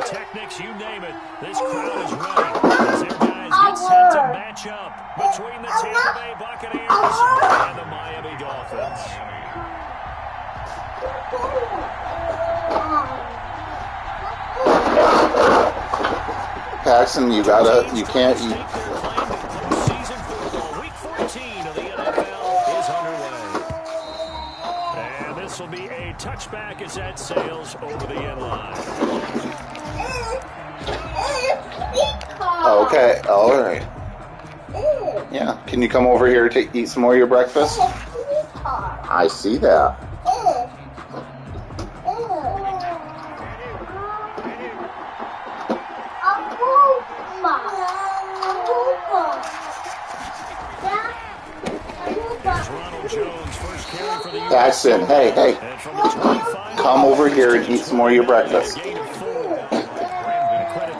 pyrotechnics, you name it. This crowd is ready as their guys get set to match up between the Tampa Bay Buccaneers and the Miami Dolphins. Paxton, you can't. Postseason football, week 14 of the NFL is underway. And this will be a touchback as that sails over the end line. Okay, all right. Yeah, can you come over here to eat some more of your breakfast? I see that. Paxton, hey. Come over here and eat some more of your breakfast. Credit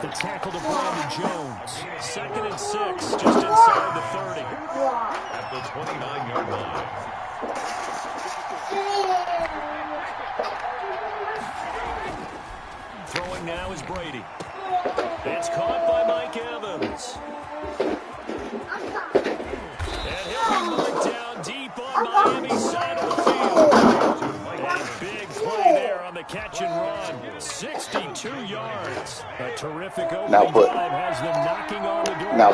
the tackle to Brandon Jones. 2nd and 6, just inside the 30. At the 29-yard line. Throwing now is Brady. It's caught by Mike Evans. And he'll be marked down deep on Miami's side of the field. And big play there on the catch and run. 62 yards. A terrific opening drive has them knocking on the door. Now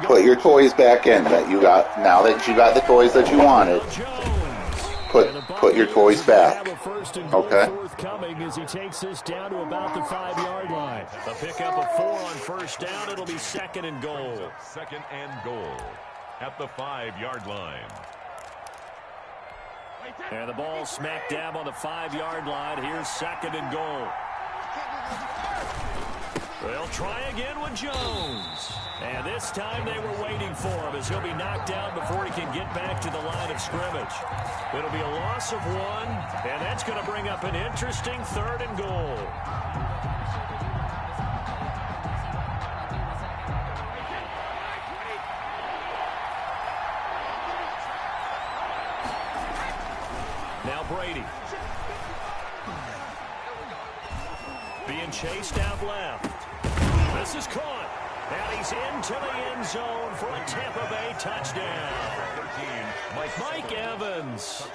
put your toys back in that you got. Now that you got the toys that you wanted, put your toys back. Okay. Coming as he takes this down to about the 5-yard line. A pickup of 4 on first down. It'll be 2nd and goal. 2nd and goal at the 5-yard line. And the ball smack dab on the 5-yard line. Here's 2nd and goal. They'll try again with Jones. And this time they were waiting for him as he'll be knocked down before he can get back to the line of scrimmage. It'll be a loss of 1, and that's going to bring up an interesting 3rd and goal. Now Brady. Being chased out left. This is caught. And he's into the end zone for a Tampa Bay touchdown. Mike Evans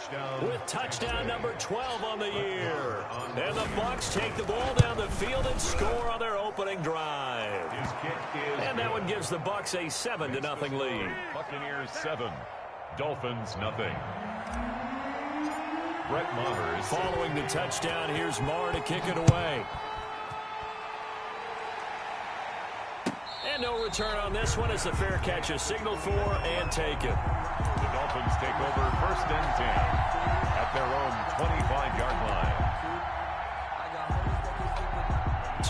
with touchdown number 12 on the year. And the Bucs take the ball down the field and score on their opening drive. And that one gives the Bucs a 7-0 lead. Buccaneers 7, Dolphins nothing. Brett Maher is following the touchdown. Here's Maher to kick it away. And no return on this one as the fair catch is signaled for and taken. The Dolphins take over 1st and 10 at their own 25-yard line.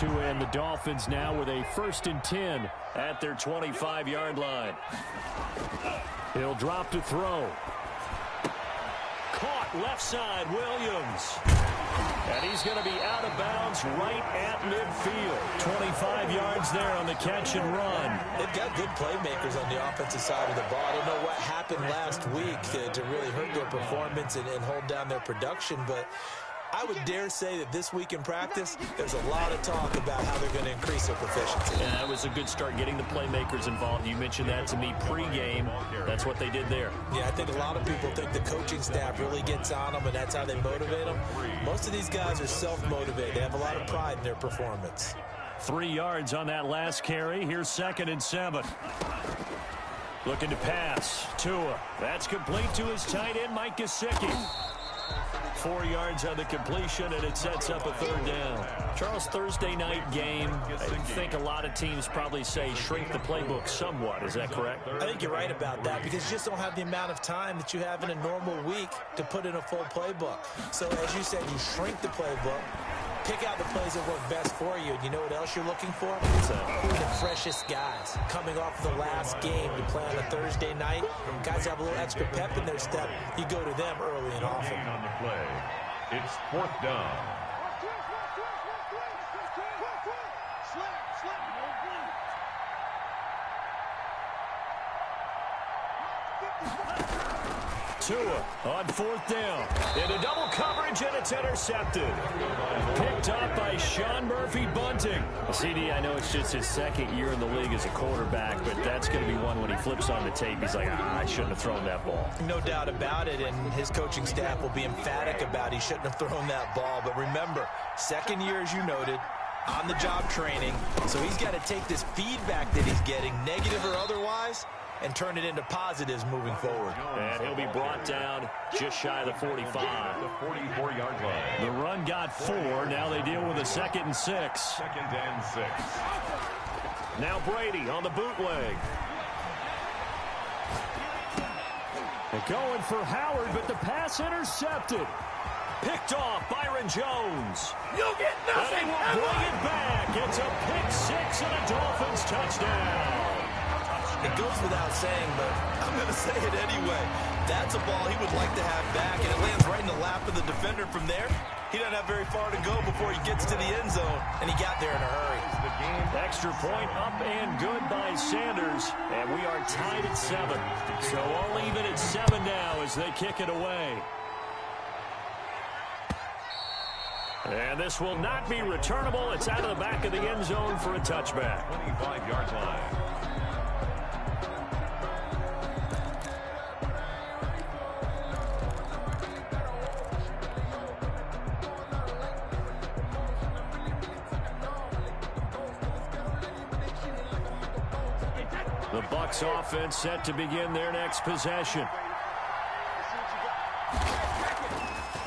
To end the Dolphins now with a 1st and 10 at their 25-yard line. He'll drop to throw. Caught left side, Williams. And he's going to be out of bounds right at midfield. 25 yards there on the catch and run. They've got good playmakers on the offensive side of the ball. I don't know what happened last week to really hurt their performance and hold down their production, but I would dare say that this week in practice, there's a lot of talk about how they're going to increase their proficiency. Yeah, that was a good start getting the playmakers involved. You mentioned that to me pregame. That's what they did there. Yeah, I think a lot of people think the coaching staff really gets on them, and that's how they motivate them. Most of these guys are self-motivated. They have a lot of pride in their performance. 3 yards on that last carry. Here's 2nd and 7. Looking to pass. Tua. That's complete to his tight end, Mike Gesicki. 4 yards on the completion, and it sets up a 3rd down. Charles, Thursday night game, I think a lot of teams probably say shrink the playbook somewhat. Is that correct? I think you're right about that because you just don't have the amount of time that you have in a normal week to put in a full playbook. So, as you said, you shrink the playbook, pick out the plays that work best for you. And you know what else you're looking for? Who are the freshest guys coming off the last game to play on a Thursday night? Guys have a little extra pep in their step. You go to them early and often. On the play, it's 4th down. Tua on 4th down. Into double coverage, and it's intercepted. Picked up by Sean Murphy-Bunting. CD, I know it's just his 2nd year in the league as a quarterback, but that's going to be one when he flips on the tape. He's like, I shouldn't have thrown that ball. No doubt about it, and his coaching staff will be emphatic about he shouldn't have thrown that ball. But remember, 2nd year, as you noted, on-the-job training. So he's got to take this feedback that he's getting, negative or otherwise, and turn it into positives moving forward. And he'll be brought down just shy of the 45. The 44-yard line. The run got 4. Now they deal with a 2nd and 6. 2nd and 6. Now Brady on the bootleg. They're going for Howard, but the pass intercepted. Picked off Byron Jones. You'll get nothing. And he will bring it back. It's a pick 6 and a Dolphins touchdown. It goes without saying, but I'm going to say it anyway. That's a ball he would like to have back, and it lands right in the lap of the defender from there. He doesn't have very far to go before he gets to the end zone, and he got there in a hurry. Extra point up and good by Sanders, and we are tied at 7. So all even at 7 now as they kick it away. And this will not be returnable. It's out of the back of the end zone for a touchback. 25-yard line. The Bucs offense set to begin their next possession.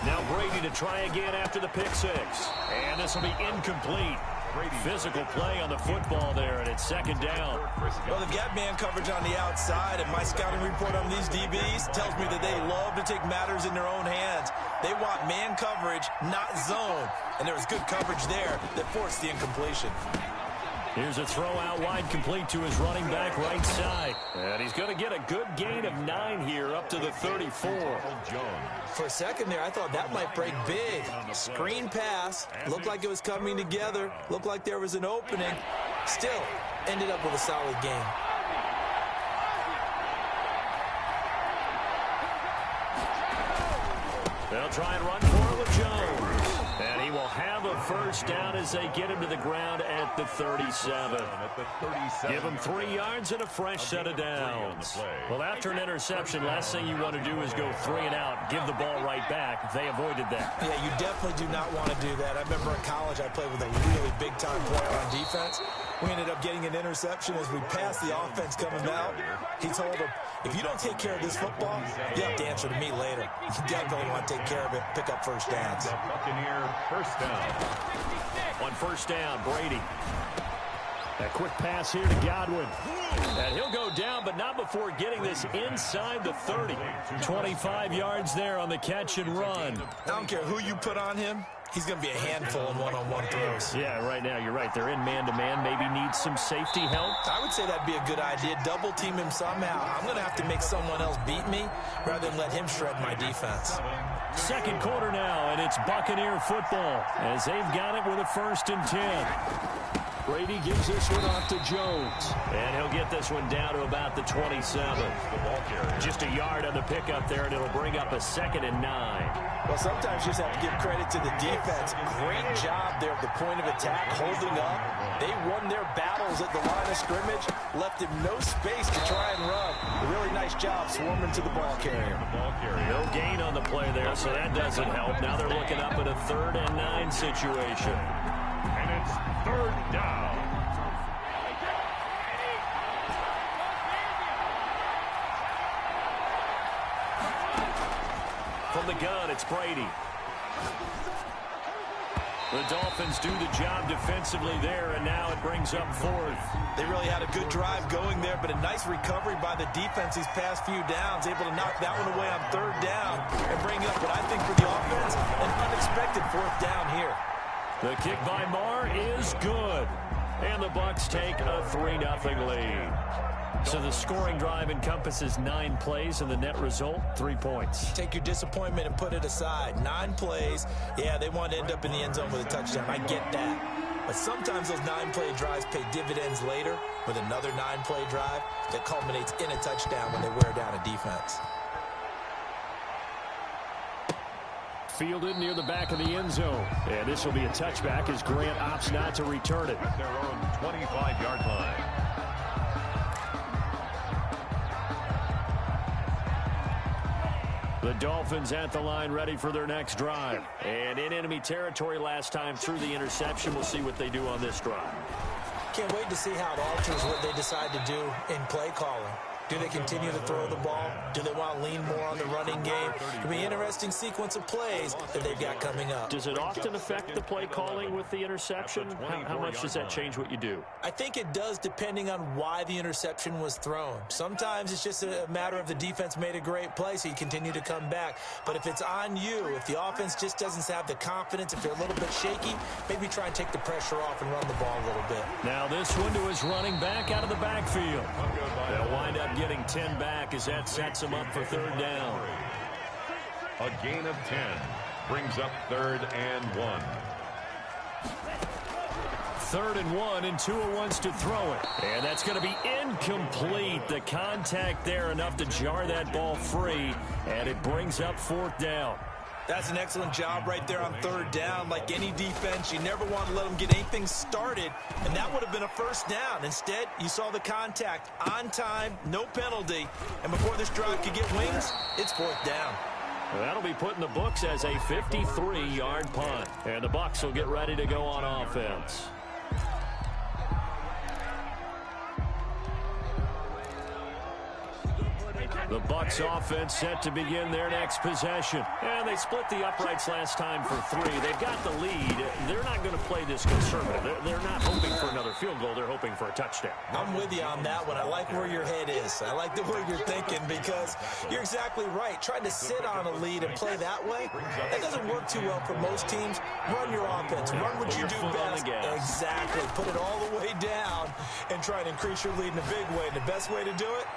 Now Brady to try again after the pick 6. And this will be incomplete. Physical play on the football there, and it's 2nd down. Well, they've got man coverage on the outside, and my scouting report on these DBs tells me that they love to take matters in their own hands. They want man coverage, not zone. And there was good coverage there that forced the incompletion. Here's a throw out wide, complete to his running back right side. And he's going to get a good gain of 9 here up to the 34. For a second there, I thought that might break big. Screen pass. Looked like it was coming together. Looked like there was an opening. Still, ended up with a solid gain. They'll try and run for it with Jones. And he will have a first down as they get him to the ground at the 37. Give him 3 yards and a fresh set of downs. Well, after an interception, last thing you want to do is go 3 and out, give the ball right back. They avoided that. Yeah, you definitely do not want to do that. I remember in college I played with a really big-time player on defense. We ended up getting an interception as we passed the offense coming out. He told him, if you don't take care of this football, you have to answer to me later. You definitely want to take care of it, pick up first downs. Buccaneer first down. On first down, Brady. A quick pass here to Godwin. And he'll go down, but not before getting this inside the 30. 25 yards there on the catch and run. I don't care who you put on him. He's going to be a handful in one-on-one throws. Yeah, right now, you're right. They're in man-to-man. Maybe need some safety help. I would say that'd be a good idea. Double team him somehow. I'm going to have to make someone else beat me rather than let him shred my defense. Second quarter now, and it's Buccaneer football as they've got it with a 1st and 10. Brady gives this one off to Jones. And he'll get this one down to about the 27. Just a yard on the pickup there, and it'll bring up a 2nd and 9. Well, sometimes you just have to give credit to the defense. Great job there at the point of attack, holding up. They won their battles at the line of scrimmage, left him no space to try and run. A really nice job swarming to the ball carrier. No gain on the play there, so that doesn't help. Now they're looking up at a 3rd and 9 situation. And it's 3rd down. From the gun, it's Brady. The Dolphins do the job defensively there, and now it brings up 4th. They really had a good drive going there, but a nice recovery by the defense these past few downs, able to knock that one away on 3rd down and bring up what I think for the offense, an unexpected 4th down here. The kick by Marr is good, and the Bucs take a 3-0 lead. So the scoring drive encompasses 9 plays, and the net result, 3 points. Take your disappointment and put it aside. 9 plays. Yeah, they want to end up in the end zone with a touchdown. I get that. But sometimes those 9-play drives pay dividends later with another 9-play drive that culminates in a touchdown when they wear down a defense. fielded near the back of the end zone. And this will be a touchback as Grant opts not to return it. At their own 25-yard line. The Dolphins at the line ready for their next drive. And in enemy territory last time through the interception. We'll see what they do on this drive. Can't wait to see how it alters what they decide to do in play calling. Do they continue to throw the ball? Do they want to lean more on the running game? It'll be an interesting sequence of plays that they've got coming up. Does it often affect the play calling with the interception? How much does that change what you do? I think it does depending on why the interception was thrown. Sometimes it's just a matter of the defense made a great play, so you continue to come back. But if it's on you, if the offense just doesn't have the confidence, if they're a little bit shaky, maybe try and take the pressure off and run the ball a little bit. Now this one to his running back out of the backfield. They'll wind up getting 10 back as that sets him up for third down. A gain of 10 brings up 3rd and 1. 3rd and 1, and Tua wants to throw it. And that's going to be incomplete. The contact there enough to jar that ball free, and it brings up 4th down. That's an excellent job right there on 3rd down. Like any defense, you never want to let them get anything started, and that would have been a 1st down. Instead, you saw the contact on time, no penalty, and before this drive could get wings, it's 4th down. Well, that'll be put in the books as a 53-yard punt, and the Bucs will get ready to go on offense. The Bucs offense set to begin their next possession. And they split the uprights last time for 3. They've got the lead. They're not going to play this conservative. They're not hoping for another field goal. They're hoping for a touchdown. I'm with you on that one. I like where your head is. I like the way you're thinking because you're exactly right. Trying to sit on a lead and play that way, that doesn't work too well for most teams. Run your offense. Run what you do best. Exactly. Put it all the way down and try and increase your lead in a big way. And the best way to do it,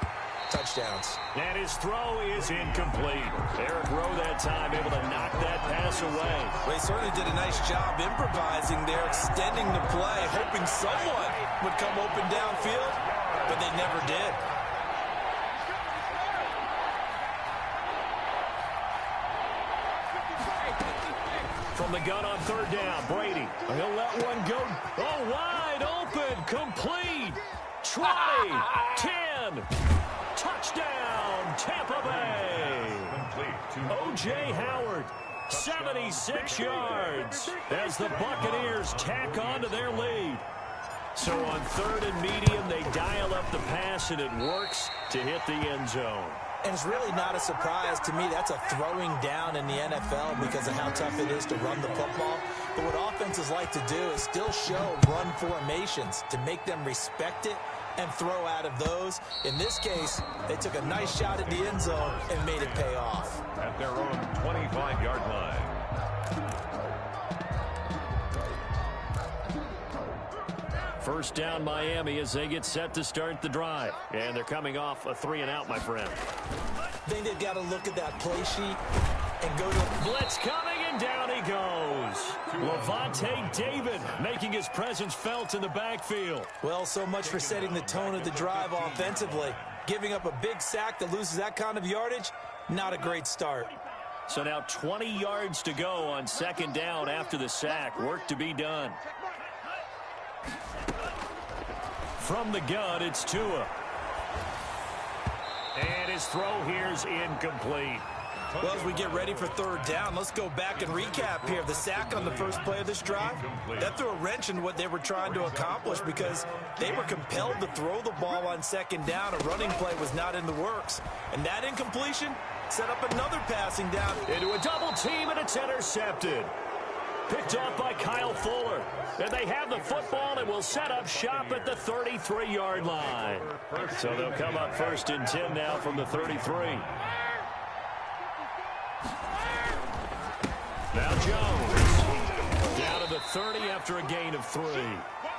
touchdowns. And his throw is incomplete. Eric Rowe that time able to knock that pass away. Well, he certainly did a nice job improvising there, extending the play, hoping someone would come open downfield, but they never did. From the gun on 3rd down, Brady. He'll let one go. Oh, wide open, complete. Try. 10. Touchdown, Tampa Bay. O.J. Howard, 76 yards as the Buccaneers tack on to their lead. So on 3rd and medium, they dial up the pass, and it works to hit the end zone. And it's really not a surprise to me. That's a throwing down in the NFL because of how tough it is to run the football. But what offenses like to do is still show run formations to make them respect it and throw out of those. In this case, they took a nice shot at the end zone and made it pay off. At their own 25-yard line. First down, Miami, as they get set to start the drive. And they're coming off a 3-and-out, my friend. I think they've got to look at that play sheet and go to blitz coming, and down he goes. Levante David making his presence felt in the backfield. Well, so much for setting the tone of the drive offensively. Giving up a big sack that loses that kind of yardage, not a great start. So now 20 yards to go on 2nd down after the sack. Work to be done. From the gun, it's Tua. And his throw here's incomplete. Well, as we get ready for 3rd down, let's go back and recap here. The sack on the first play of this drive, that threw a wrench in what they were trying to accomplish because they were compelled to throw the ball on 2nd down. A running play was not in the works. And that incompletion set up another passing down. Into a double team, and it's intercepted. Picked off by Kyle Fuller. And they have the football and will set up shop at the 33-yard line. So they'll come up 1st and 10 now from the 33. Now Jones. Down to the 30 after a gain of 3.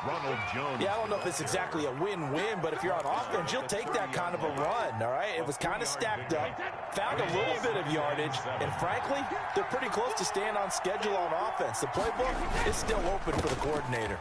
Ronald Jones. Yeah, I don't know if it's exactly a win-win, but if you're on offense, you'll take that kind of a run, all right? It was kind of stacked up, found a little bit of yardage, and frankly, they're pretty close to staying on schedule on offense. The playbook is still open for the coordinator.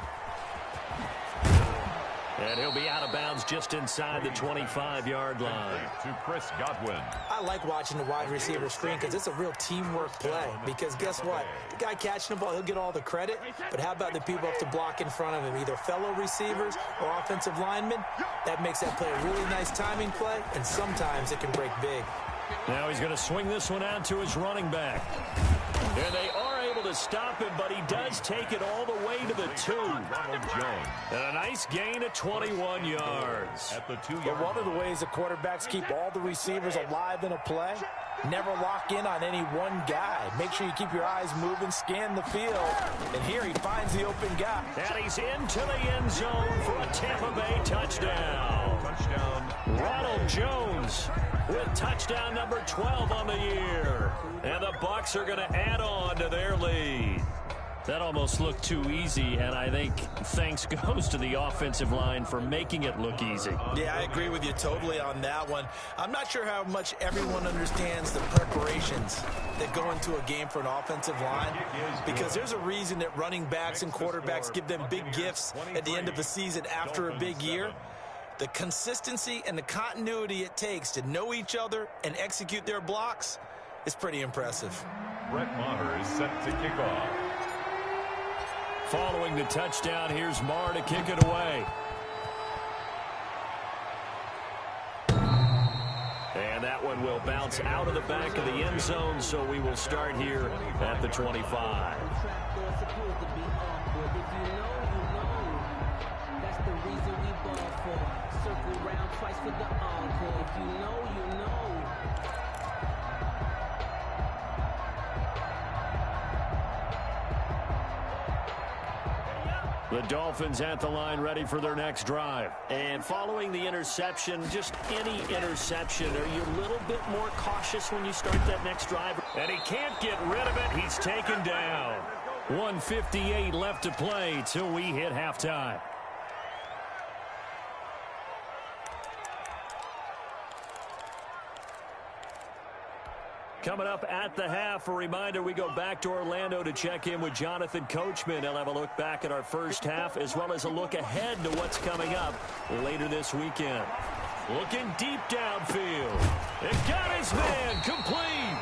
And he'll be out of bounds just inside the 25-yard line. To Chris Godwin. I like watching the wide receiver screen because it's a real teamwork play. Because guess what? The guy catching the ball, he'll get all the credit. But how about the people up to block in front of him, either fellow receivers or offensive linemen? That makes that play a really nice timing play, and sometimes it can break big. Now he's going to swing this one out to his running back. And they are able to stop him, but he does take it all the way to the 2. Ronald Jones. And a nice gain of 21 yards. At the 2-yard But one of the ways the quarterbacks keep all the receivers alive in a play, never lock in on any one guy. Make sure you keep your eyes moving, scan the field. And here he finds the open guy. And he's into the end zone for a Tampa Bay touchdown. touchdown. Ronald Jones with touchdown number 12 on the year. And the Bucs are going to add on to their lead. That almost looked too easy, and I think thanks goes to the offensive line for making it look easy. Yeah, I agree with you totally on that one. I'm not sure how much everyone understands the preparations that go into a game for an offensive line, because there's a reason that running backs and quarterbacks give them big gifts at the end of the season after a big year. The consistency and the continuity it takes to know each other and execute their blocks is pretty impressive. Brett Maher is set to kick off. Following the touchdown, here's Maher to kick it away. And that one will bounce out of the back of the end zone, so we will start here at the 25. The Dolphins at the line ready for their next drive. And following the interception, just any interception, are you a little bit more cautious when you start that next drive? And he can't get rid of it. He's taken down. 1:58 left to play till we hit halftime. Coming up at the half, a reminder, we go back to Orlando to check in with Jonathan Coachman. He'll have a look back at our first half as well as a look ahead to what's coming up later this weekend. Looking deep downfield. It got his man complete.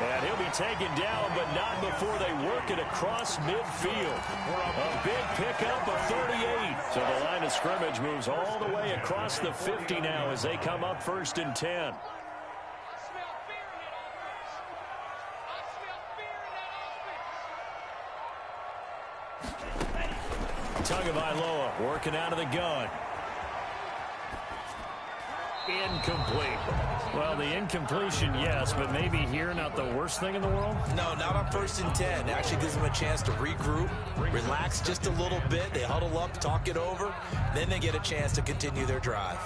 And he'll be taken down, but not before they work it across midfield. A big pickup of 38. So the line of scrimmage moves all the way across the 50 now as they come up 1st and 10. Tagovailoa working out of the gun. Incomplete. Well, the incompletion, yes, but maybe here not the worst thing in the world? No, not on 1st and 10. It actually gives them a chance to regroup, relax just a little bit. They huddle up, talk it over. Then they get a chance to continue their drive.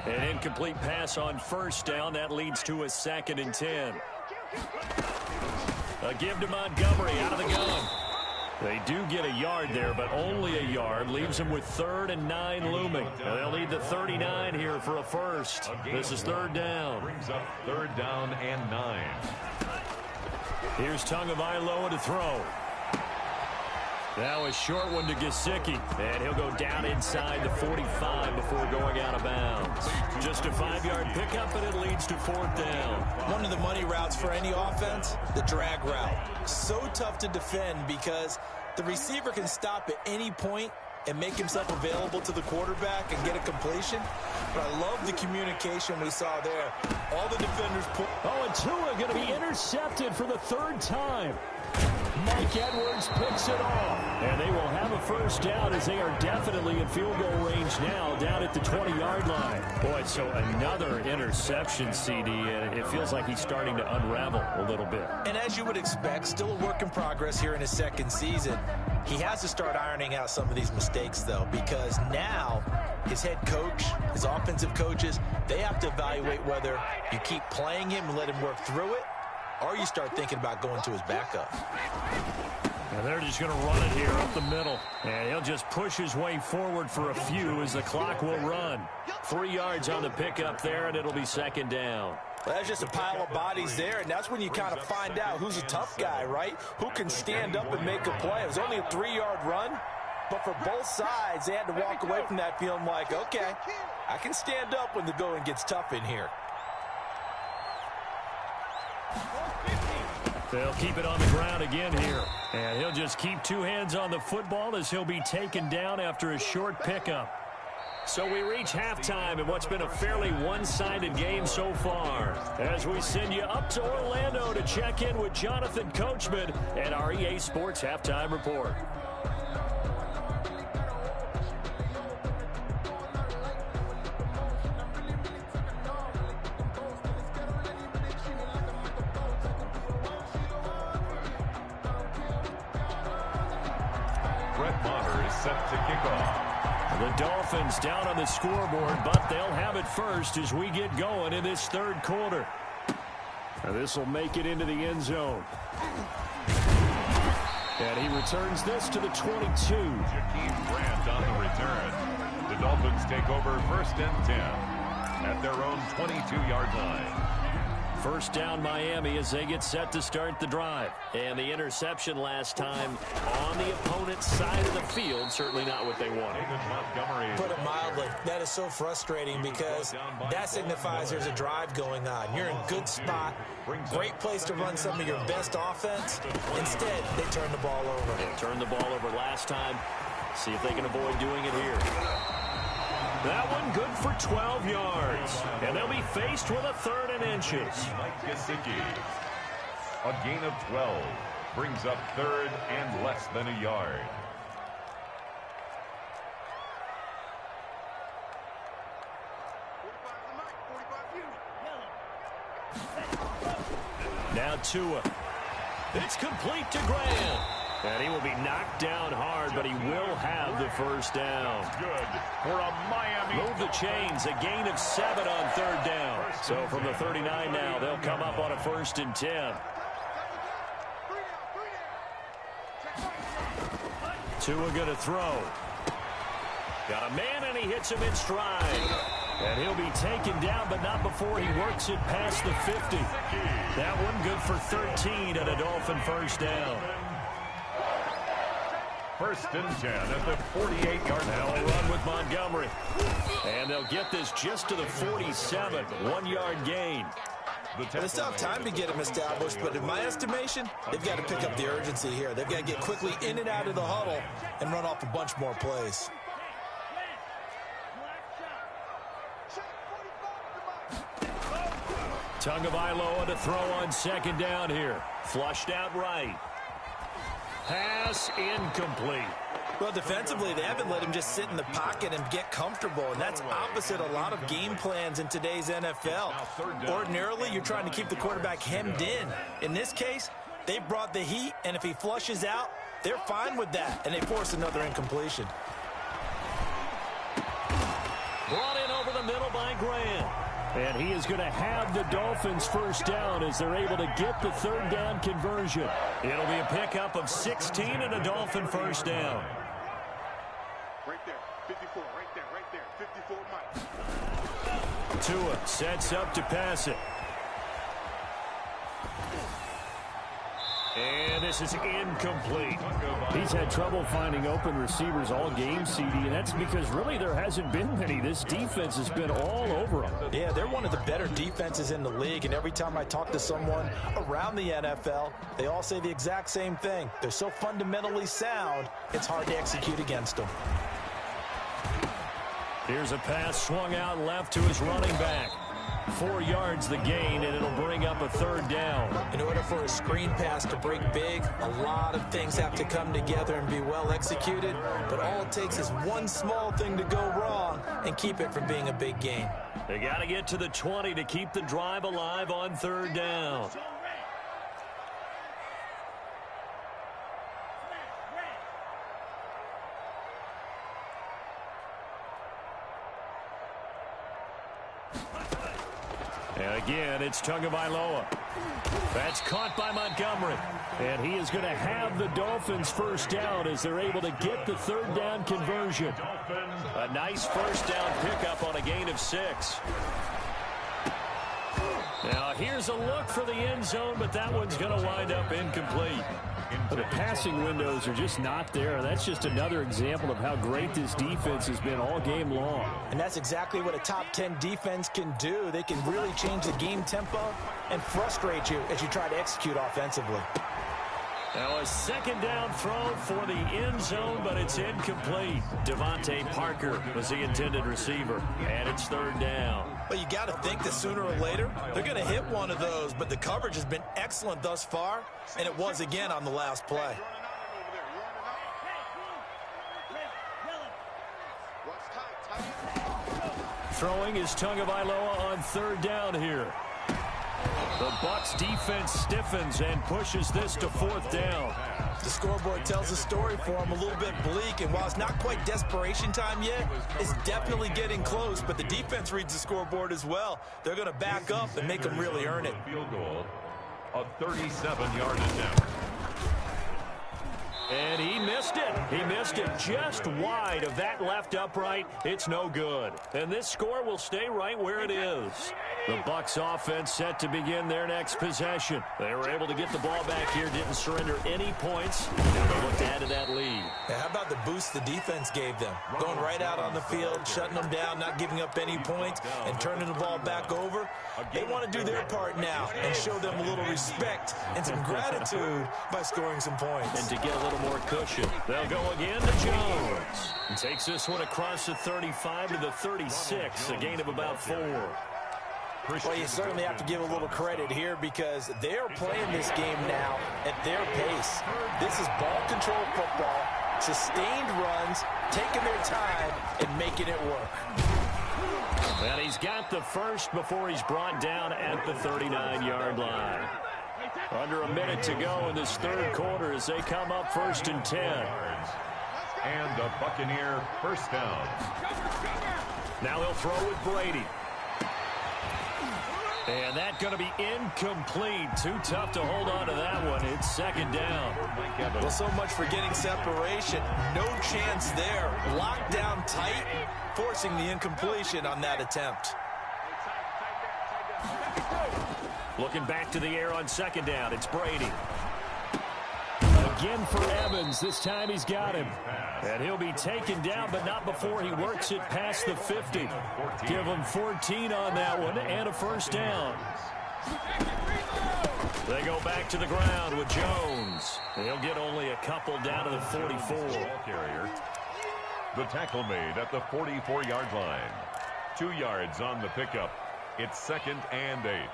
An incomplete pass on 1st down. That leads to a 2nd and 10. A give to Montgomery out of the gun. They do get a yard there, but only a yard. Leaves them with 3rd and 9 looming. And they'll need the 39 here for a first. This is 3rd down. Brings up 3rd down and 9. Here's Tagovailoa to throw. Now a short one to Gesicki, and he'll go down inside the 45 before going out of bounds. Just a 5-yard pickup, and it leads to 4th down. One of the money routes for any offense, the drag route. So tough to defend because the receiver can stop at any point and make himself available to the quarterback and get a completion. But I love the communication we saw there. All the defenders pull. Oh, and Tua going to be intercepted for the 3rd time. Mike Edwards picks it off. And they will have a first down as they are definitely in field goal range now down at the 20-yard line. Boy, so another interception, CD, and it feels like he's starting to unravel a little bit. And as you would expect, still a work in progress here in his second season. He has to start ironing out some of these mistakes, though, because now his head coach, his offensive coaches, they have to evaluate whether you keep playing him and let him work through it, or you start thinking about going to his backup. And they're just going to run it here up the middle. And he'll just push his way forward for a few as the clock will run. 3 yards on the pickup there, and it'll be second down. Well, that's just a pile of bodies there, and that's when you kind of find out who's a tough guy, right? Who can stand up and make a play. It was only a 3-yard run, but for both sides, they had to walk away from that feeling like, okay, I can stand up when the going gets tough in here. They'll keep it on the ground again here. And he'll just keep 2 hands on the football as he'll be taken down after a short pickup. So we reach halftime in what's been a fairly one-sided game so far. As we send you up to Orlando to check in with Jonathan Coachman and our EA Sports Halftime Report. Set to kick off. The Dolphins down on the scoreboard, but they'll have it first as we get going in this third quarter. Now this will make it into the end zone. And he returns this to the 22. Jakeem Grant on the return. The Dolphins take over 1st and 10 at their own 22-yard line. First down Miami as they get set to start the drive. And the interception last time on the opponent's side of the field, certainly not what they wanted. Put it mildly, that is so frustrating because that signifies there's a drive going on. You're in good spot, great place to run some of your best offense. Instead, they turn the ball over. They turned the ball over last time. See if they can avoid doing it here. That one good for 12 yards. And they'll be faced with a 3rd and inches. Mike Gesicki. A gain of 12 brings up 3rd and less than a yard. Now Tua. It's complete to Grant. And he will be knocked down hard, but he will have the first down. Good for a Miami. Move the chains, a gain of 7 on 3rd down. So from the 39 now, they'll come up on a 1st and 10. Tua going to throw. Got a man, and he hits him in stride. And he'll be taken down, but not before he works it past the 50. That one good for 13 and a Dolphin first down. 1st and 10 at the 48-yard line. Now a run with Montgomery. And they'll get this just to the 47. 1-yard gain. It's a tough time to get them established, but in my estimation, they've got to pick up the urgency here. They've got to get quickly in and out of the huddle and run off a bunch more plays. Tagovailoa to throw on 2nd down here. Flushed out right. Pass incomplete. Well, defensively, they haven't let him just sit in the pocket and get comfortable, and that's opposite a lot of game plans in today's NFL. Ordinarily, you're trying to keep the quarterback hemmed in. In this case, they brought the heat, and if he flushes out, they're fine with that, and they force another incompletion. Brought in over the middle by Grant. And he is going to have the Dolphins first down as they're able to get the 3rd down conversion. It'll be a pickup of 16 and a Dolphin first down. Right there, 54, right there, 54, Mike. Tua sets up to pass it. And this is incomplete. He's had trouble finding open receivers all game, CD, and that's because really there hasn't been many. This defense has been all over them. Yeah, they're one of the better defenses in the league, and every time I talk to someone around the NFL, they all say the exact same thing. They're so fundamentally sound, it's hard to execute against them. Here's a pass swung out left to his running back. 4 yards the gain, and it'll bring up a 3rd down. In order for a screen pass to break big, a lot of things have to come together and be well executed, but all it takes is one small thing to go wrong and keep it from being a big gain. They got to get to the 20 to keep the drive alive on 3rd down. And again, it's Tagovailoa. That's caught by Montgomery. And he is going to have the Dolphins first down as they're able to get the 3rd down conversion. A nice first down pickup on a gain of 6. Now here's a look for the end zone, but that one's going to wind up incomplete. The passing windows are just not there. That's just another example of how great this defense has been all game long. And that's exactly what a top 10 defense can do. They can really change the game tempo and frustrate you as you try to execute offensively. Now a 2nd down throw for the end zone, but it's incomplete. Devontae Parker was the intended receiver, and it's 3rd down. Well, you got to think that sooner or later they're going to hit one of those, but the coverage has been excellent thus far, and it was again on the last play. Throwing is Tagovailoa on 3rd down here. The Bucs defense stiffens and pushes this to 4th down. The scoreboard tells a story for him, a little bit bleak, and while it's not quite desperation time yet, it's definitely getting close, but the defense reads the scoreboard as well. They're going to back up and make them really earn it. Field goal, a 37-yard attempt. And he missed it. He missed it just wide of that left upright. It's no good. And this score will stay right where it is. The Bucs offense set to begin their next possession. They were able to get the ball back here, didn't surrender any points, and they look to add to that lead. Now, how about the boost the defense gave them? Going right out on the field, shutting them down, not giving up any points, and turning the ball back over. They want to do their part now and show them a little respect and some gratitude by scoring some points. And to get a little more cushion, they'll go again to Jones. And takes this one across the 35 to the 36, a gain of about 4. Well, you certainly have to give a little credit here because they're playing this game now at their pace. This is ball control football, sustained runs, taking their time, and making it work. And he's got the first before he's brought down at the 39-yard line. Under a minute to go in this 3rd quarter as they come up 1st and 10. And a Buccaneer first down. Now he'll throw with Brady. And that's going to be incomplete. Too tough to hold on to that one. It's 2nd down. Well, so much for getting separation. No chance there. Locked down tight, forcing the incompletion on that attempt. Looking back to the air on 2nd down. It's Brady. Again for Evans. This time he's got him. And he'll be taken down, but not before he works it past the 50. Give him 14 on that one and a first down. They go back to the ground with Jones. They'll get only a couple down to the 44. Carrier. The tackle made at the 44-yard line. 2 yards on the pickup. It's 2nd and 8.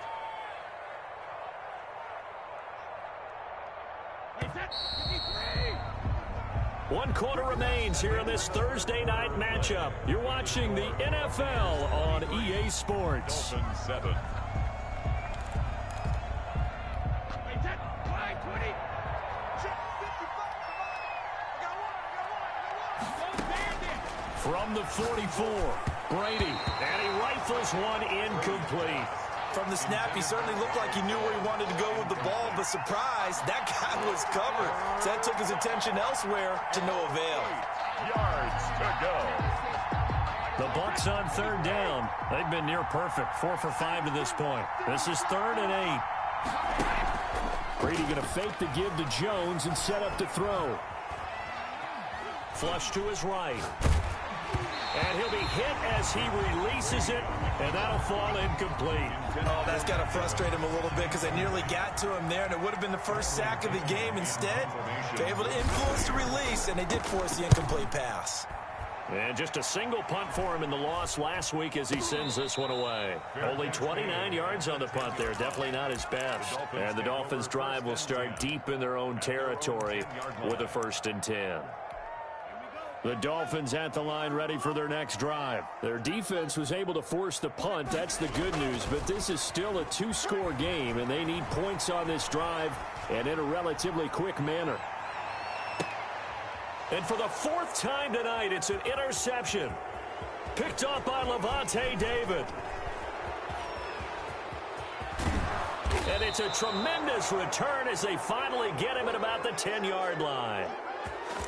1 quarter remains here in this Thursday night matchup. You're watching the NFL on EA Sports. Dolphins 7. From the 44, Brady, and he rifles one incomplete. From the snap, he certainly looked like he knew where he wanted to go with the ball, but surprise, that guy was covered. So that took his attention elsewhere to no avail. Yards to go. The Bucs on 3rd down. They've been near perfect, 4 for 5 to this point. This is 3rd and 8. Brady going to fake the give to Jones and set up to throw. Flush to his right. And he'll be hit as he releases it, and that'll fall incomplete. Oh, that's got to frustrate him a little bit because they nearly got to him there, and it would have been the first sack of the game. Instead, they're able to influence the release, and they did force the incomplete pass. And just a single punt for him in the loss last week as he sends this one away. Only 29 yards on the punt there. Definitely not his best. And the Dolphins' drive will start deep in their own territory with a 1st and 10. The Dolphins at the line ready for their next drive. Their defense was able to force the punt. That's the good news. But this is still a 2-score game, and they need points on this drive and in a relatively quick manner. And for the 4th time tonight, it's an interception. Picked off by Levante David. And it's a tremendous return as they finally get him at about the 10-yard line.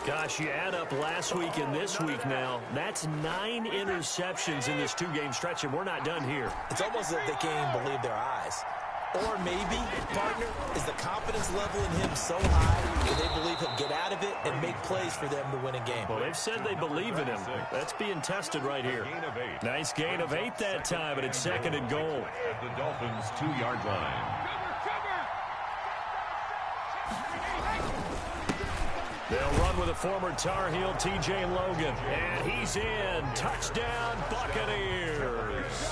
Gosh, you add up last week and this week now, that's 9 interceptions in this 2-game stretch, and we're not done here. It's almost as if they can't even believe their eyes. Or maybe, partner, is the confidence level in him so high that they believe he'll get out of it and make plays for them to win a game. Well, they've said they believe in him. That's being tested right here. Nice gain of 8 that time, but it's 2nd and goal. At the Dolphins' 2-yard line. They'll run with a former Tar Heel, T.J. Logan. And he's in. Touchdown, Buccaneers.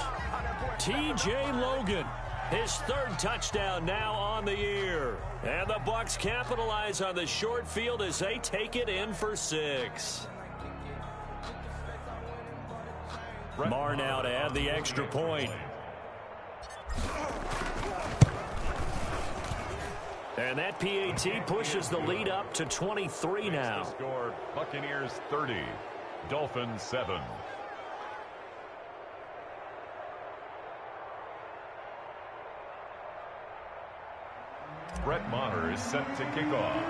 T.J. Logan, his 3rd touchdown now on the year. And the Bucs capitalize on the short field as they take it in for 6. Marr now to add the extra point. And that PAT pushes the lead up to 23 now. Score Buccaneers 30, Dolphins 7. Brett Maher is set to kick off.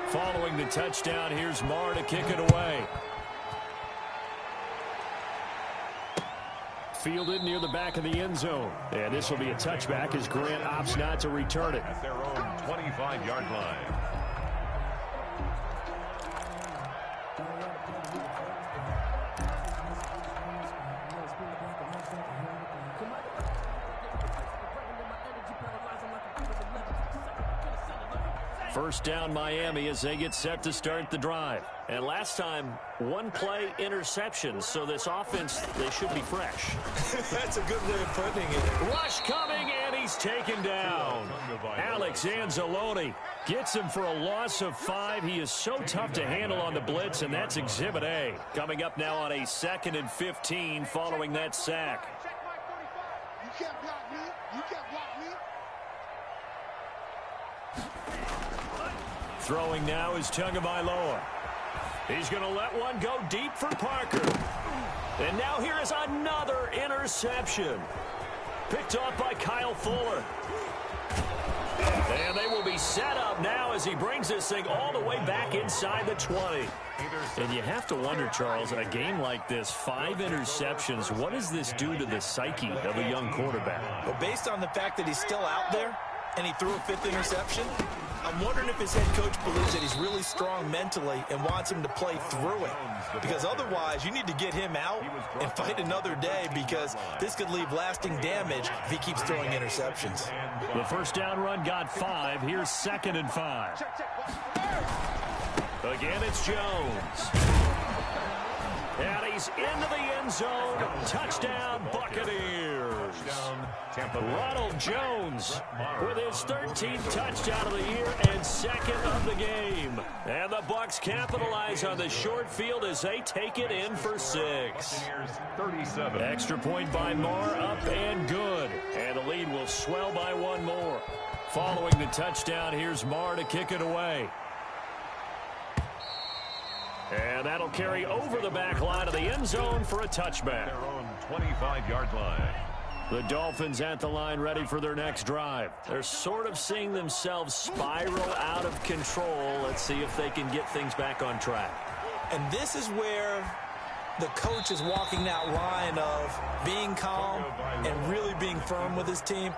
Following the touchdown, here's Marr to kick it away. Fielded near the back of the end zone. And this will be a touchback as Grant opts not to return it. At their own 25-yard line. First down Miami as they get set to start the drive. And last time, 1-play interception. So this offense, they should be fresh. That's a good way of putting it. Rush coming, and he's taken down. Alex Anzalone gets him for a loss of 5. He is so tough to handle on the blitz, and that's Exhibit A. Coming up now on a 2nd and 15 following that sack. You can't block me. You can't block me. Throwing now is Tagovailoa. He's going to let one go deep for Parker. And now here is another interception. Picked off by Kyle Fuller. And they will be set up now as he brings this thing all the way back inside the 20. And you have to wonder, Charles, in a game like this, 5 interceptions, what does this do to the psyche of a young quarterback? Well, based on the fact that he's still out there and he threw a 5th interception, I'm wondering if his head coach believes that he's really strong mentally and wants him to play through it. Because otherwise, you need to get him out and fight another day, because this could leave lasting damage if he keeps throwing interceptions. The first down run got 5. Here's 2nd and 5. Again, it's Jones. And he's into the end zone. Touchdown, Buccaneers. Ronald Jones with his 13th touchdown of the year and 2nd of the game. And the Bucs capitalize on the short field as they take it in for 6. 37. Extra point by Marr, up and good. And the lead will swell by 1 more. Following the touchdown, here's Marr to kick it away. And that'll carry over the back line of the end zone for a touchback. Their own 25-yard line. The Dolphins at the line ready for their next drive. They're sort of seeing themselves spiral out of control. Let's see if they can get things back on track. And this is where the coach is walking that line of being calm and really being firm with his team.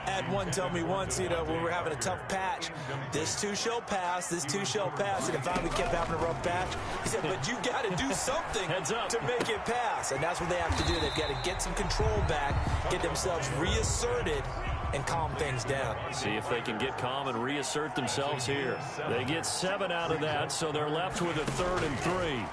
Had one tell me once, when we were having a tough patch, this too shall pass, this too shall pass. And if we kept having a rough patch, he said, but you got to do something to make it pass. And that's what they have to do. They've got to get some control back, get themselves reasserted, and calm things down. See if they can get calm and reassert themselves here. They get 7 out of that, so they're left with a 3rd and 3.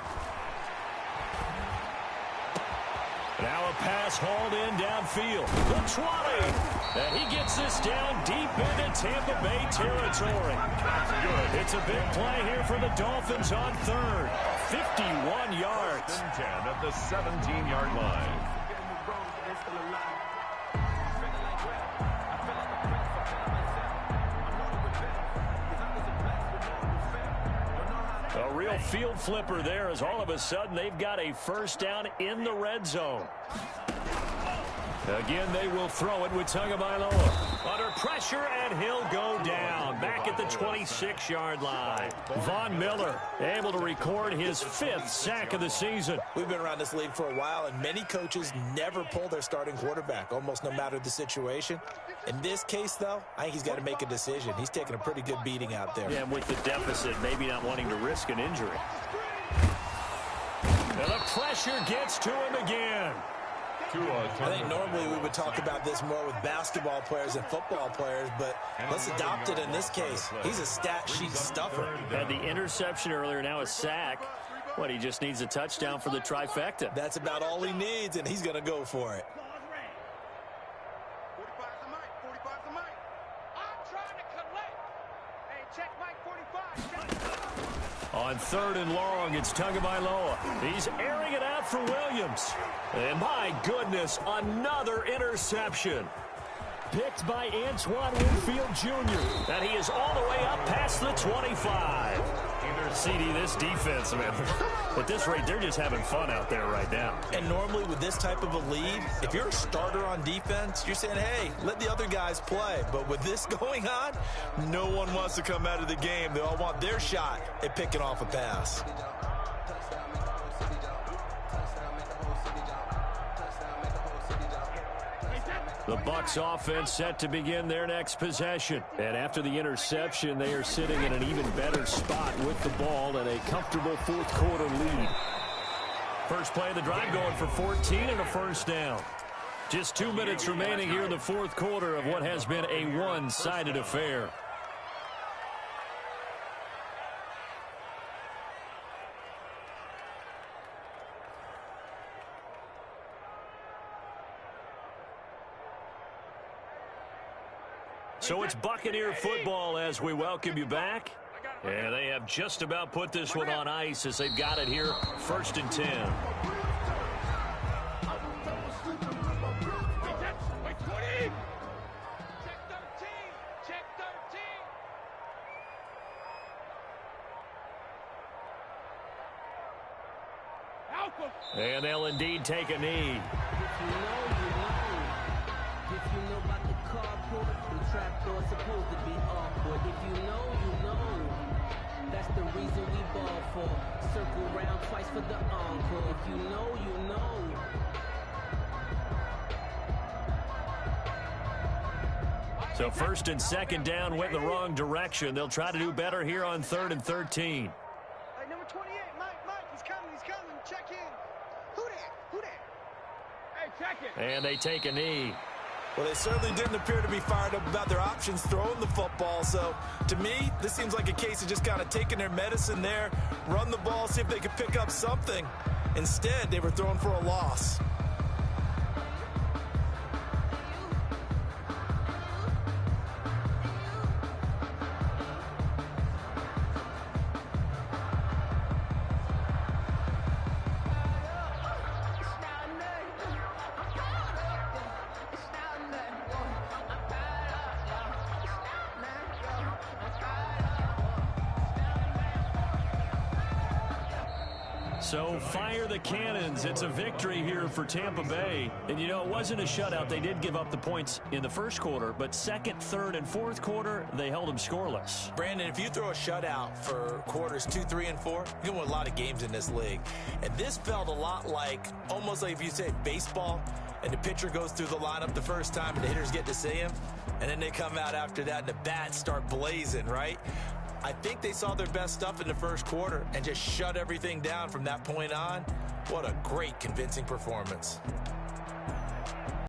Now a pass hauled in downfield. The 20. And he gets this down deep into Tampa Bay territory. It's a big play here for the Dolphins on third. 51 yards. 10 at the 17-yard line. A real field flipper there as all of a sudden they've got a first down in the red zone. Again, they will throw it with Tagovailoa. Under pressure, and he'll go down. Back at the 26-yard line. Von Miller able to record his 5th sack of the season. We've been around this league for a while, and many coaches never pull their starting quarterback, almost no matter the situation. In this case, though, I think he's got to make a decision. He's taking a pretty good beating out there. Yeah, and with the deficit, maybe not wanting to risk an injury. And the pressure gets to him again. I think normally we would talk about this more with basketball players and football players, but let's adopt it in this case. He's a stat sheet stuffer. Had the interception earlier, now a sack. What, he just needs a touchdown for the trifecta. That's about all he needs, and he's going to go for it. On third and long, it's Tagovailoa. He's airing it out for Williams. And my goodness, another interception. Picked by Antoine Winfield Jr. And he is all the way up past the 25. CD, this defense, man, at this rate, they're just having fun out there right now. And normally with this type of a lead, if you're a starter on defense, you're saying, hey, let the other guys play. But with this going on, no one wants to come out of the game. They all want their shot at picking off a pass. The Bucs offense set to begin their next possession. And after the interception, they are sitting in an even better spot with the ball and a comfortable fourth-quarter lead. First play of the drive going for 14 and a first down. Just 2 minutes remaining here in the fourth quarter of what has been a one-sided affair. So it's Buccaneer football as we welcome you back. And they have just about put this one on ice as they've got it here, 1st and 10. And they'll indeed take a knee. Trapdoor supposed to be awkward. If you know, you know. That's the reason we ball for. Circle round twice for the encore. If you know, you know. So 1st and 2nd down went in the wrong direction. They'll try to do better here on 3rd and 13. Hey, number 28, Mike, he's coming. Check in. Who that? Hey, check it. And they take a knee. Well, they certainly didn't appear to be fired up about their options throwing the football. So, to me, this seems like a case of just kind of taking their medicine there, run the ball, see if they could pick up something. Instead, they were throwing for a loss. So fire the cannons. It's a victory here for Tampa Bay. And, you know, it wasn't a shutout. They did give up the points in the first quarter, but 2nd, 3rd, and 4th quarter, they held them scoreless. Brandon, if you throw a shutout for quarters 2, 3, and 4, you can win a lot of games in this league. And this felt a lot like, almost like if you say baseball, and the pitcher goes through the lineup the first time and the hitters get to see him, and then they come out after that and the bats start blazing, right? I think they saw their best stuff in the first quarter and just shut everything down from that point on. What a great, convincing performance.